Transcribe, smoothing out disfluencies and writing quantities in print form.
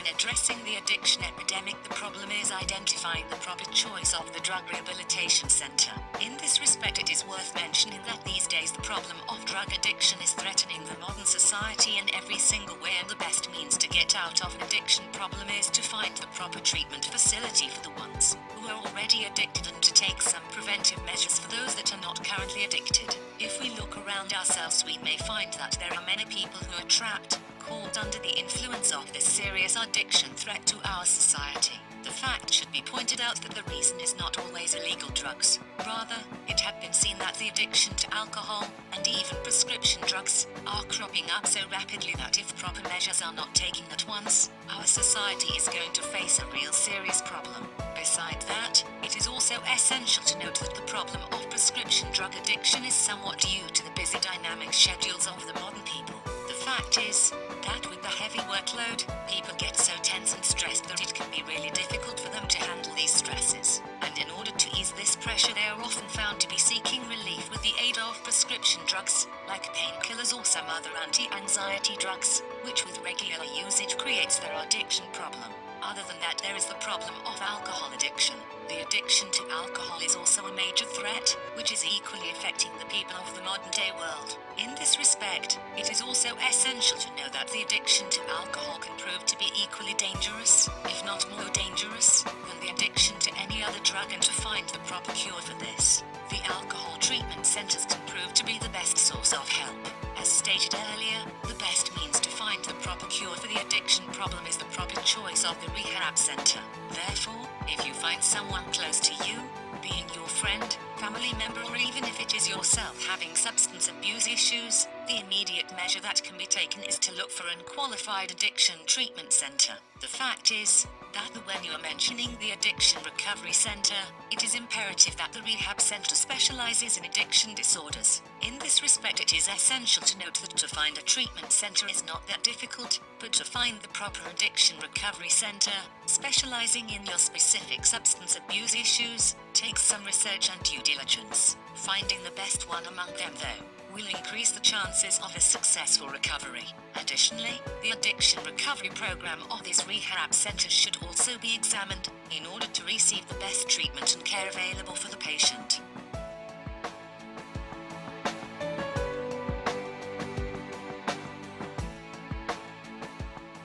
When addressing the addiction epidemic, the problem is identifying the proper choice of the drug rehabilitation center. In this respect, it is worth mentioning that these days the problem of drug addiction is threatening the modern society in every single way, and the best means to get out of an addiction problem is to find the proper treatment facility for the ones who are already addicted and to take some preventive measures for those that are not currently addicted. If we look around ourselves, we may find that there are many people who are trapped, caught under the influence of this serious addiction threat to our society. The fact should be pointed out that the reason is not always illegal drugs. Rather, it had been seen that the addiction to alcohol, and even prescription drugs, are cropping up so rapidly that if proper measures are not taken at once, our society is going to face a real serious problem. Besides that, it is also essential to note that the problem of prescription drug addiction is somewhat due to the busy dynamic schedules of the modern people. The fact is that with the heavy workload, people get so tense and stressed that it can be really difficult for them to handle these stresses. And in order to ease this pressure, they are often found to be seeking relief with the aid of prescription drugs, like painkillers or some other anti-anxiety drugs, which with regular usage creates their addiction problem. Other than that, there is the problem of alcohol addiction. The addiction to alcohol is also a major threat, which is equally affecting the people of the modern-day world. In this respect, it is also essential to know that the addiction to alcohol can prove to be equally dangerous, if not more dangerous, than the addiction to any other drug, and to find the proper cure for this, the alcohol treatment centers can prove to be the best source of help. As stated earlier, the best means to find the proper cure for the addiction problem is the proper choice of the rehab center. Therefore, if you find someone close to you, being your friend, family member, or even if it is yourself having substance abuse issues, the immediate measure that can be taken is to look for an qualified addiction treatment center. The fact is that when you are mentioning the addiction recovery center, it is imperative that the rehab center specializes in addiction disorders. In this respect, it is essential to note that to find a treatment center is not that difficult, but to find the proper addiction recovery center, specializing in your specific substance abuse issues, takes some research and due diligence. Finding the best one among them, though, will increase the chances of a successful recovery. Additionally, the addiction recovery program of this rehab center should also be examined in order to receive the best treatment and care available for the patient.